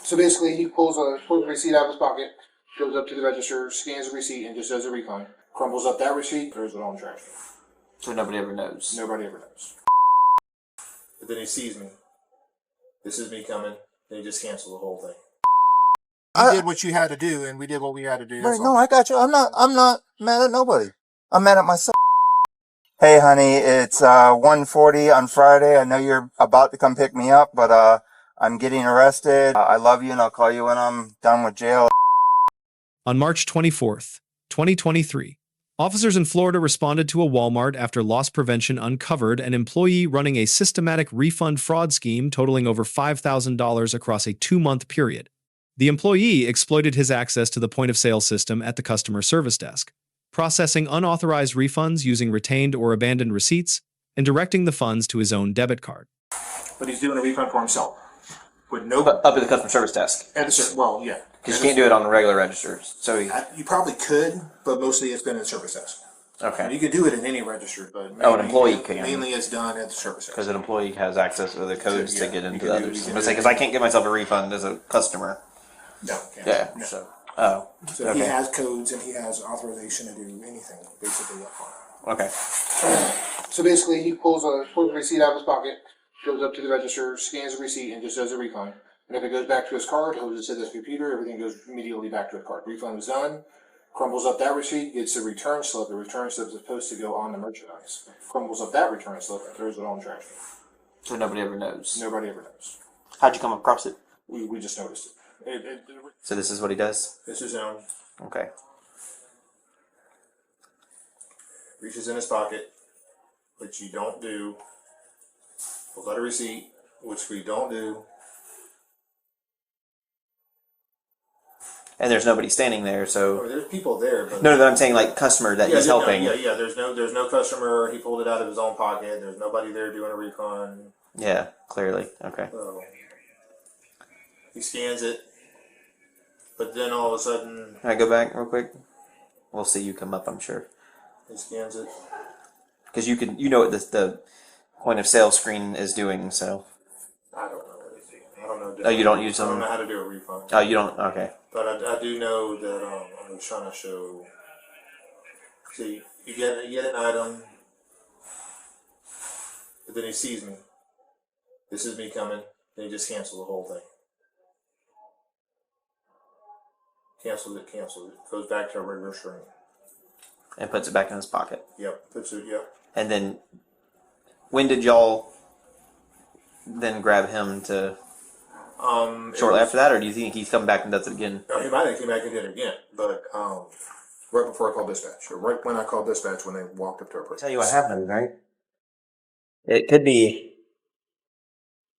So basically, he pulls a receipt out of his pocket, goes up to the register, scans the receipt, and just does a refund. Crumbles up that receipt, throws it on the trash. So nobody ever knows. Nobody ever knows. But then he sees me. This is me coming. Then he just cancels the whole thing. You did what you had to do, and we did what we had to do. Right, no, I got you. I'm not mad at nobody. I'm mad at myself. Hey, honey, it's 1:40 on Friday. I know you're about to come pick me up, but I'm getting arrested. I love you, and I'll call you when I'm done with jail. On March 24th, 2023, officers in Florida responded to a Walmart after loss prevention uncovered an employee running a systematic refund fraud scheme totaling over $5,000 across a 2-month period. The employee exploited his access to the point-of-sale system at the customer service desk, processing unauthorized refunds using retained or abandoned receipts, and directing the funds to his own debit card. But he's doing a refund for himself. With no... But up at the customer service desk. Well, yeah. Because you can't do it on the regular registers. So you probably could, but mostly it's been in the service desk. Okay. And you could do it in any register, but an employee can. Mainly it's done at the service desk. Because an employee has access to the codes to get into the others. I'm going to say, because I can't give myself a refund as a customer. No. Yeah. No. So okay. He has codes and he has authorization to do anything, basically. Okay. So basically, he pulls a receipt out of his pocket, goes up to the register, scans the receipt, and just does a refund. And if it goes back to his card, he'll just hit his computer, everything goes immediately back to his card. Refund is done, crumbles up that receipt, gets a return slip. The return slip is supposed to go on the merchandise. Crumbles up that return slip and throws it on the trash. So nobody ever knows. Nobody ever knows. How'd you come across it? We just noticed it. So this is what he does? This is him. Okay. Reaches in his pocket, which you don't do. Pulls out a receipt, which we don't do. And there's nobody standing there, so... There's people there, but... No, I'm saying like customer that he's helping. Yeah, there's no customer. He pulled it out of his own pocket. There's nobody there doing a refund. Yeah, clearly. Okay. So he scans it, but then all of a sudden... Can I go back real quick? We'll see you come up, I'm sure. He scans it. Because you know what the point of sale screen is doing, so... I don't know what it's doing. I don't know. Oh, you don't use them? I don't know how to do a refund. Oh, you don't? Okay. But I do know that I was trying to show. See, you get an item, but then he sees me. This is me coming. Then he just cancels the whole thing. Cancels it. Goes back to a regular screen. And puts it back in his pocket. Yep. Puts it. Yep. And then, when did y'all then grab him to? Shortly after that, or do you think he's coming back and does it again? No, he might have come back and did it again, but right before I called dispatch, or right when I called dispatch, when they walked up to our person. Tell you what happened, right? It could be,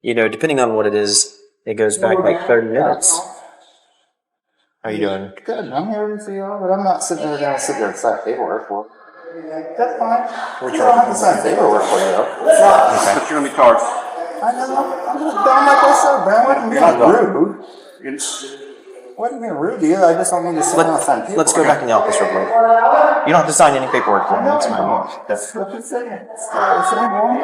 depending on what it is, it goes back like 30 minutes. How you doing? Good. I'm here to see y'all, but I'm not sitting there going to sit there and sign paperwork for. That's fine. You don't have to sign paperwork for you, though. Okay. But you're going to be charged. I know. I'm just done like I said, Brad. You're not rude. Wasn't being rude to you. I just don't need to sit down and sign paperwork. Let's go back in the office real quick. You don't have to sign any paperwork for me. It's fine. That's what you said. It's the same one.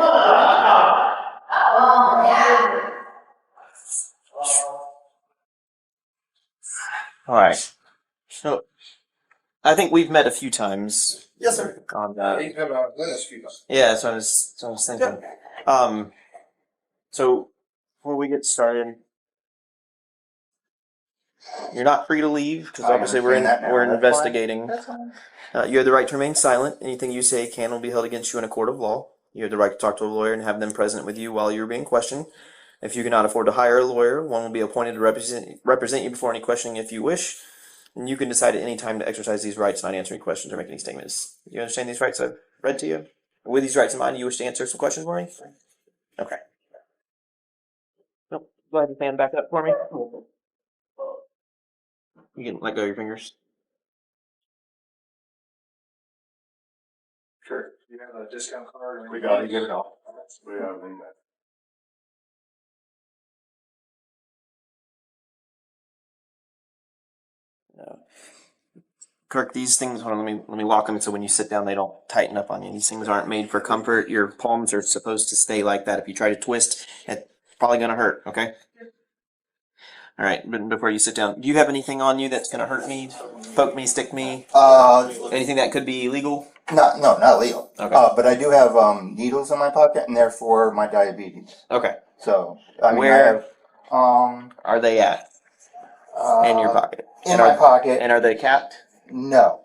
All right. So, I think we've met a few times. Yes, sir. On Yeah, that's what I was thinking. So before we get started, you're not free to leave because obviously we're investigating. You have the right to remain silent. Anything you say can or will be held against you in a court of law. You have the right to talk to a lawyer and have them present with you while you're being questioned. If you cannot afford to hire a lawyer, one will be appointed to represent you before any questioning if you wish. And you can decide at any time to exercise these rights, not answering questions or make any statements. You understand these rights I've read to you? With these rights in mind, you wish to answer some questions for me? Okay. Nope. Go ahead and stand back up for me. You can let go of your fingers. Sure. You have a discount card? We got to get it off. We got to do that. No. Kirk, these things, hold on, let me lock them so when you sit down they don't tighten up on you. These things aren't made for comfort. Your palms are supposed to stay like that. If you try to twist, it's probably going to hurt, okay? All right, but before you sit down, do you have anything on you that's gonna hurt me, poke me, stick me? Anything that could be illegal? Not legal. Okay. But I do have needles in my pocket, and they're for my diabetes. Okay. So I mean, Where I have, are they at? In your pocket. In my pocket. And are they capped? No.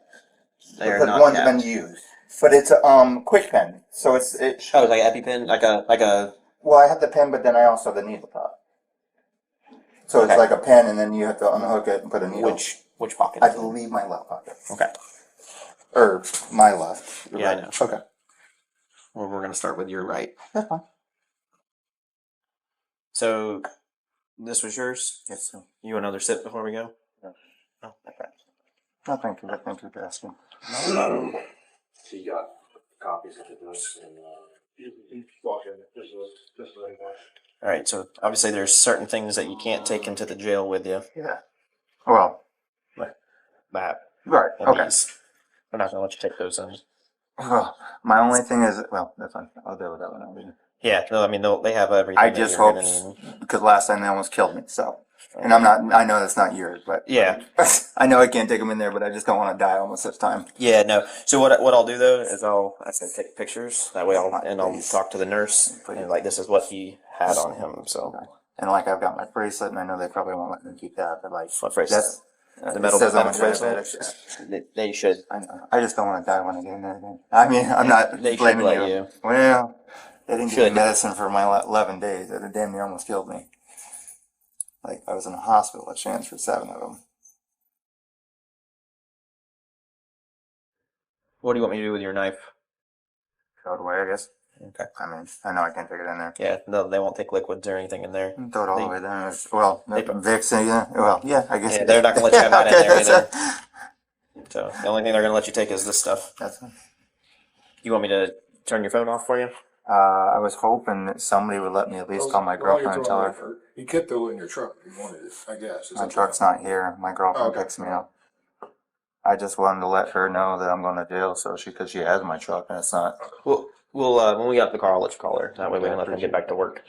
They are Because not one's capped. been used. But it's a quick pen, so it's Oh, it's like an EpiPen, like a. Well, I have the pen, but then I also have the needle top. So Okay. it's like a pen, and then you have to unhook it and put a needle. Which pocket? I believe my left pocket. Okay. Or my left. Yeah, I know. Okay. Well, we're gonna start with your right. That's fine. So, this was yours. Yes, sir. You want another sip before we go? No. Oh, okay. No, thank you. Thank you for asking. He got copies of this and, walk in, just like that. All right. So obviously, there's certain things that you can't take into the jail with you. Yeah. Well, That. right. And Okay. these. We're not gonna let you take those in. Well, my only thing is, well, that's fine. I'll deal with that one. Yeah. No, I mean they have everything. I that just you're hope, gonna need. because last time they almost killed me, so. And I'm not, I know that's not yours, but. Yeah. I know I can't take them in there, but I just don't want to die almost this time. Yeah, no. So what I'll do though is I'll take pictures. That way I'll talk to the nurse and like this is what he had on him. So And like I've got my bracelet, and I know they probably won't let me keep that, but like. what bracelet? That's. The it metal says I'm a bracelet? diabetic. They should. I know. I just don't want to die when I get in there again. I mean, I'm not They should blaming let you. you. Well, they didn't give Should. me medicine for my 11 days. It damn near almost killed me. Like, I was in a hospital, a chance for 7 of them. What do you want me to do with your knife? Throw it away, I guess. Okay. I mean, I know I can't take it in there. Yeah, no, they won't take liquids or anything in there. Throw it all They- the way down. Well, they- Vicks, yeah. Well, yeah, I guess. Yeah, they're not gonna let you have that in there Okay, either. So the only thing they're gonna let you take is this stuff. That's fine. You want me to turn your phone off for you? I was hoping that somebody would let me at least call my girlfriend and tell her. You could throw it in your truck if you wanted it, I guess. My truck's not here. My girlfriend Okay. picks me up. I just wanted to let her know that I'm going to jail, so because she has my truck and it's not. We'll when we get out the car, I'll let you call her. That way we can let them get back to work.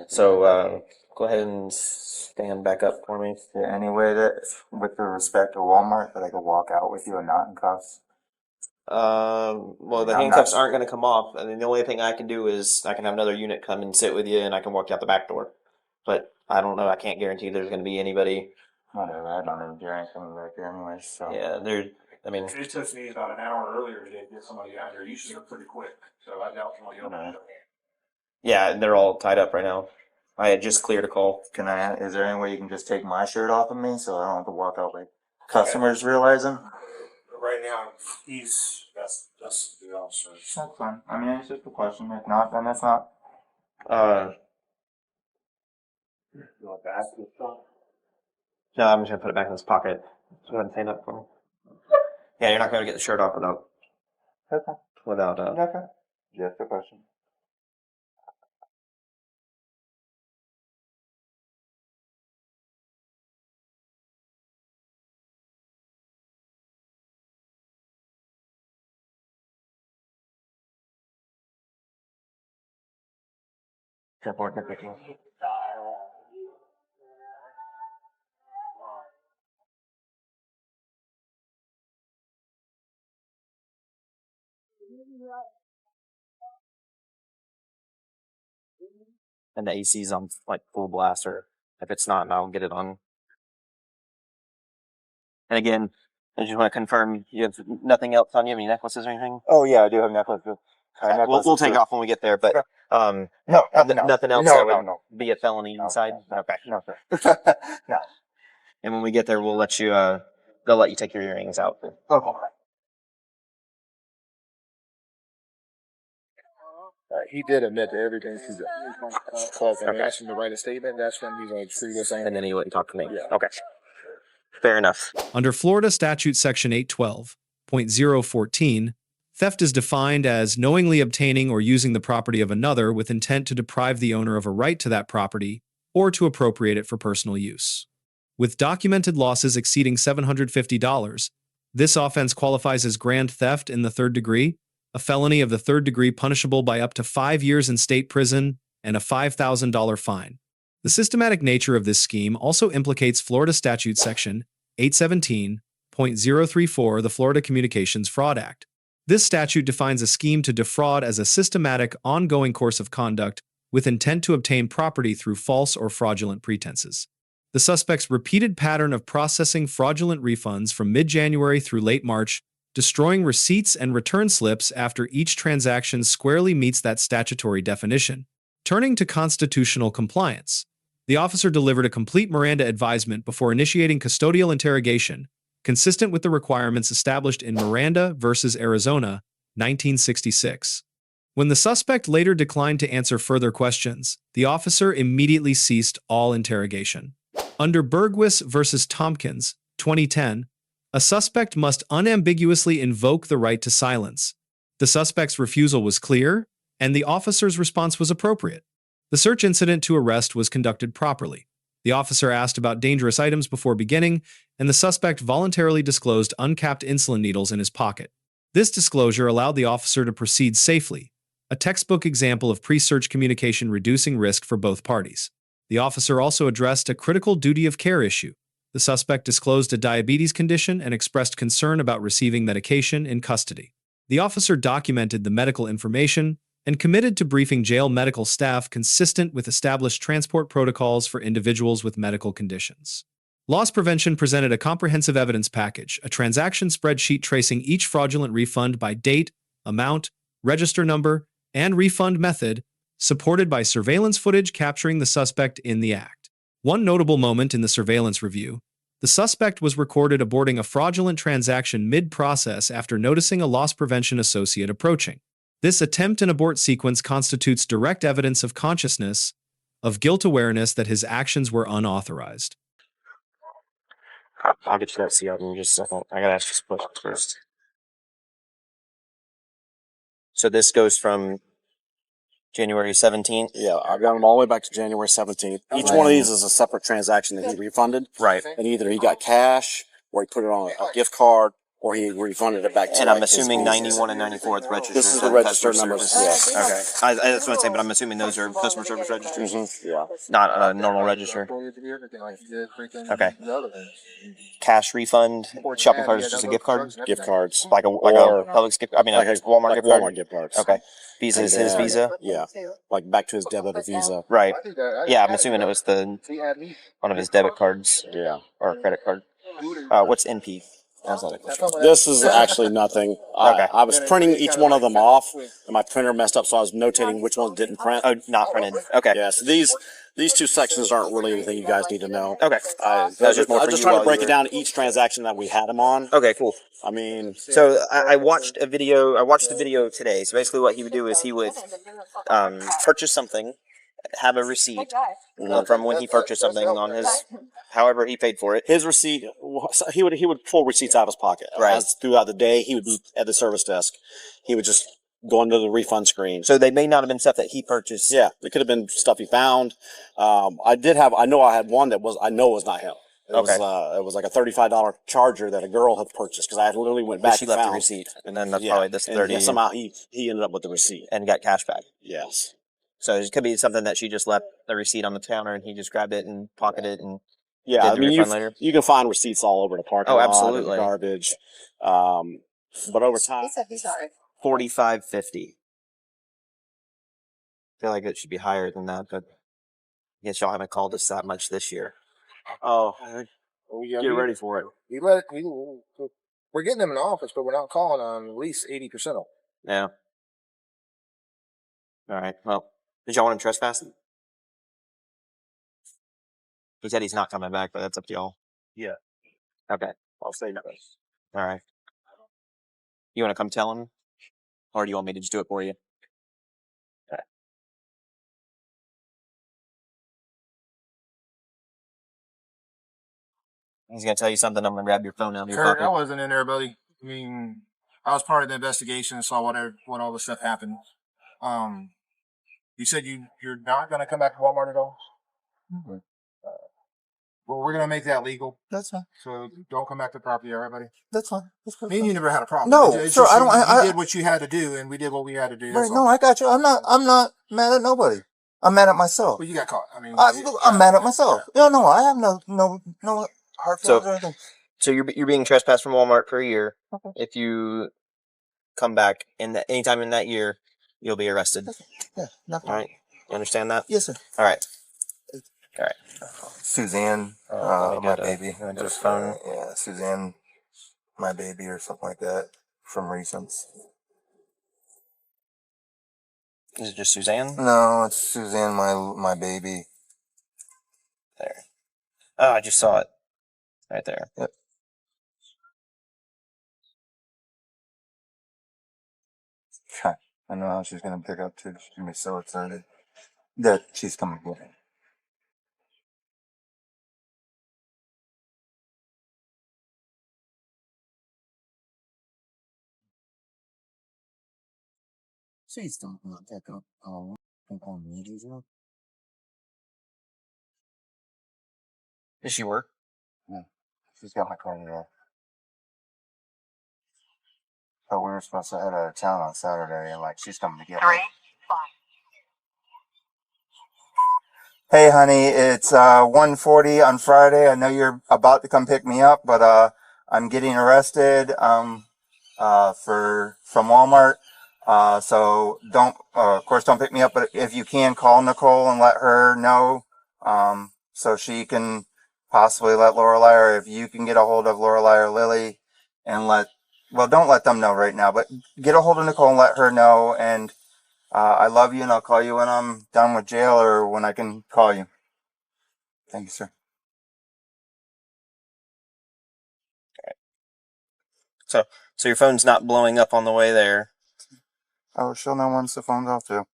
So go ahead and stand back up for me. Is there any way that, with the respect to Walmart, that I could walk out with you and not in cuffs? Well, the I'm handcuffs not- aren't going to come off, and then the only thing I can do is I can have another unit come and sit with you, and I can walk you out the back door. But I don't know. I can't guarantee there's going to be anybody. Whatever. I don't even hear anything back there anyway. So. Yeah, there. I mean, It took me about an hour earlier to get somebody out here. Usually they're pretty quick, so I doubt somebody else. Okay. yeah, they're all tied up right now. I had just cleared a call. Can I? Is there any way you can just take my shirt off of me so I don't have to walk out like customers realizing? Right now, that's the officer. That's fine. I mean, it's just a question. If not, then it's not. You want to ask this stuff? No, I'm just gonna put it back in this pocket. So go ahead and stand up for me. Yeah, you're not gonna get the shirt off Okay. without. Okay. Just a question. And the AC's on like full blast, or if it's not, I'll get it on. And again, I just want to confirm you have nothing else on you, any necklaces or anything. Oh yeah, I do have necklaces. We'll take off when we get there, but No, nothing else. nothing else No, that no, would no. be a felony inside. Okay. No, sir. No. And when we get there, we'll let you. They'll let you take your earrings out. Okay. He did admit to everything to the cause and asked him to write a statement. That's when he's like, screw this. And then he let you talk to me. Yeah. Okay. Fair enough. Under Florida Statute Section 812.014, theft is defined as knowingly obtaining or using the property of another with intent to deprive the owner of a right to that property or to appropriate it for personal use. With documented losses exceeding $750, this offense qualifies as grand theft in the third degree, a felony of the third degree punishable by up to 5 years in state prison and a $5,000 fine. The systematic nature of this scheme also implicates Florida Statute Section 817.034 of the Florida Communications Fraud Act. This statute defines a scheme to defraud as a systematic, ongoing course of conduct with intent to obtain property through false or fraudulent pretenses. The suspect's repeated pattern of processing fraudulent refunds from mid-January through late March, destroying receipts and return slips after each transaction squarely meets that statutory definition. Turning to constitutional compliance, the officer delivered a complete Miranda advisement before initiating custodial interrogation, consistent with the requirements established in Miranda v. Arizona, 1966. When the suspect later declined to answer further questions, the officer immediately ceased all interrogation. Under Berghuis v. Thompkins, 2010, a suspect must unambiguously invoke the right to silence. The suspect's refusal was clear, and the officer's response was appropriate. The search incident to arrest was conducted properly. The officer asked about dangerous items before beginning, and the suspect voluntarily disclosed uncapped insulin needles in his pocket. This disclosure allowed the officer to proceed safely, a textbook example of pre-search communication reducing risk for both parties. The officer also addressed a critical duty of care issue. The suspect disclosed a diabetes condition and expressed concern about receiving medication in custody. The officer documented the medical information and committed to briefing jail medical staff consistent with established transport protocols for individuals with medical conditions. Loss prevention presented a comprehensive evidence package, a transaction spreadsheet tracing each fraudulent refund by date, amount, register number, and refund method, supported by surveillance footage capturing the suspect in the act. One notable moment in the surveillance review, the suspect was recorded aborting a fraudulent transaction mid-process after noticing a loss prevention associate approaching. This attempt and abort sequence constitutes direct evidence of consciousness, of guilt awareness that his actions were unauthorized. I'll get you that CO in just a second. I gotta ask you some questions first. So this goes from January 17th? Yeah, I've got them all the way back to January 17th. Each one of these is a separate transaction that he refunded. Right. And either he got cash, or he put it on a gift card, or he refunded it back to And I'm assuming 91 and 94 is registered. This is the registered numbers, yes. Okay. That's what I'm saying, but I'm assuming those are customer service registers? Mm-hmm. Yeah. Not a normal register. Okay. Cash refund, shopping card is just a gift card? Gift cards. Like a Publix gift, I mean, like a Walmart gift card? Walmart gift cards. Okay. Visa is his Visa? Yeah. Like back to his debit or Visa. Right. Yeah, I'm assuming it was one of his debit cards. Yeah. Or credit card. What's NP? This is actually nothing. I was printing each one of them off, and my printer messed up, so I was notating which ones didn't print. Oh, not printed. Okay. Yeah, so these two sections aren't really anything you guys need to know. Okay. I was just trying to break it down to each transaction that we had him on. Okay, cool. I mean... So I watched the video today. So basically what he would do is he would purchase something, have a receipt from when he purchased something on his, however he paid for it. His receipt, he would pull receipts out of his pocket. Right. As throughout the day, he would be at the service desk. He would just go into the refund screen. So they may not have been stuff that he purchased. Yeah, it could have been stuff he found. I know I had one that was not him. It was like a $35 charger that a girl had purchased, because I literally went back. She left the receipt, and then that's probably this 30. And somehow he ended up with the receipt and got cash back. Yes. So it could be something that she just left the receipt on the counter, and he just grabbed it and pocketed and yeah. did the refund later. You can find receipts all over the parking lot. Oh, absolutely. And garbage. But over time, $45.50. I feel like it should be higher than that, but I guess y'all haven't called us that much this year. Oh, get ready for it. We're getting them in the office, but we're not calling on at least 80% of them. Yeah. All right. Well, did y'all want him trespassing? He said he's not coming back, but that's up to y'all. Yeah. Okay. I'll say no. All right. You want to come tell him? Or do you want me to just do it for you? Okay. He's going to tell you something. I'm going to grab your phone out of your Kurt, pocket. I wasn't in there, buddy. I mean, I was part of the investigation and saw what all the stuff happened. You said you're not going to come back to Walmart at all? Mm-hmm. Well, we're going to make that legal. That's fine. So don't come back to the property, all right, buddy? That's fine. Me and you never had a problem. No, it's sure. just I don't. You did what you had to do, and we did what we had to do. Right, no, I got you. I'm not mad at nobody. I'm mad at myself. Well, you got caught. I mean, I'm mad at myself. No, I have no hard feelings or anything. So you're being trespassed from Walmart for a year. Okay. If you come back anytime in that year, you'll be arrested. Yeah, no problem. All right. You understand that? Yes, sir. All right. All right. Suzanne, let me my get baby. a just phone. Yeah, Suzanne, my baby, or something like that from Refunds. Is it just Suzanne? No, it's Suzanne, my baby. There. Oh, I just saw it. Right there. Yep. I know how she's gonna pick up too. She's gonna be so excited that she's coming with me. She's don't want to pick up. Does she work? Yeah, she's got my car there. But we were supposed to head out of town on Saturday, and like she's coming to get me. Hey, honey, it's 1:40 on Friday. I know you're about to come pick me up, but I'm getting arrested from Walmart. So don't, of course, don't pick me up. But if you can, call Nicole and let her know, so she can possibly let Lorelai, or if you can get a hold of Lorelai or Lily, and don't let them know right now, but get a hold of Nicole and let her know. And I love you, and I'll call you when I'm done with jail or when I can call you. Thank you, sir. So your phone's not blowing up on the way there. Oh, she'll know once the phone's off too.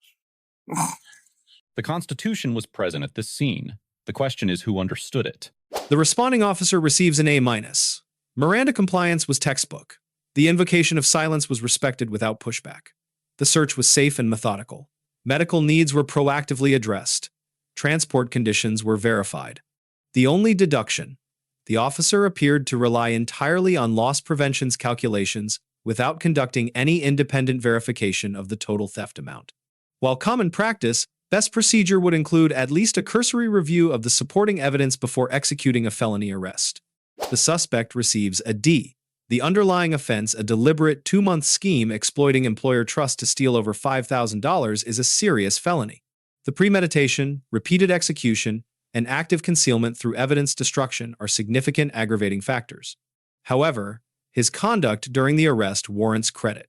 The Constitution was present at this scene. The question is who understood it. The responding officer receives an A-. Miranda compliance was textbook. The invocation of silence was respected without pushback. The search was safe and methodical. Medical needs were proactively addressed. Transport conditions were verified. The only deduction: the officer appeared to rely entirely on loss prevention's calculations without conducting any independent verification of the total theft amount. While common practice, best procedure would include at least a cursory review of the supporting evidence before executing a felony arrest. The suspect receives a D. The underlying offense, a deliberate 2-month scheme exploiting employer trust to steal over $5,000, is a serious felony. The premeditation, repeated execution, and active concealment through evidence destruction are significant aggravating factors. However, his conduct during the arrest warrants credit.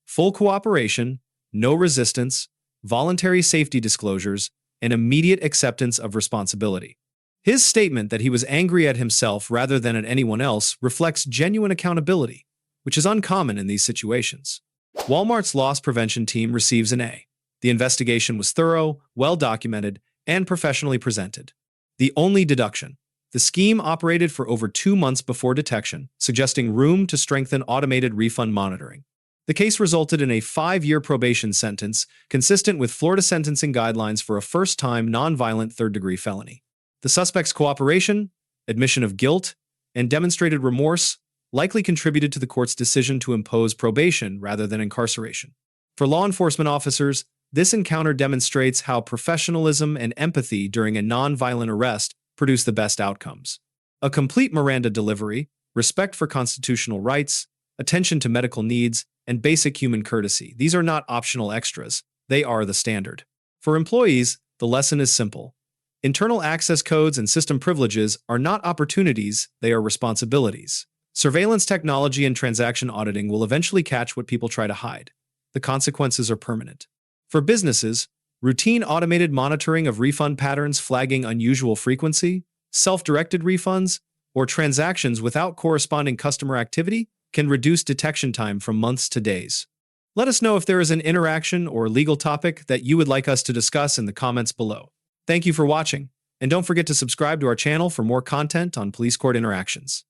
Full cooperation, no resistance, voluntary safety disclosures, and immediate acceptance of responsibility. His statement that he was angry at himself rather than at anyone else reflects genuine accountability, which is uncommon in these situations. Walmart's loss prevention team receives an A. The investigation was thorough, well-documented, and professionally presented. The only deduction: the scheme operated for over 2 months before detection, suggesting room to strengthen automated refund monitoring. The case resulted in a 5-year probation sentence, consistent with Florida sentencing guidelines for a first-time nonviolent third-degree felony. The suspect's cooperation, admission of guilt, and demonstrated remorse likely contributed to the court's decision to impose probation rather than incarceration. For law enforcement officers, this encounter demonstrates how professionalism and empathy during a nonviolent arrest produce the best outcomes. A complete Miranda delivery, respect for constitutional rights, attention to medical needs, and basic human courtesy. These are not optional extras. They are the standard. For employees, the lesson is simple. Internal access codes and system privileges are not opportunities, they are responsibilities. Surveillance technology and transaction auditing will eventually catch what people try to hide. The consequences are permanent. For businesses, routine automated monitoring of refund patterns flagging unusual frequency, self-directed refunds, or transactions without corresponding customer activity can reduce detection time from months to days. Let us know if there is an interaction or legal topic that you would like us to discuss in the comments below. Thank you for watching, and don't forget to subscribe to our channel for more content on police court interactions.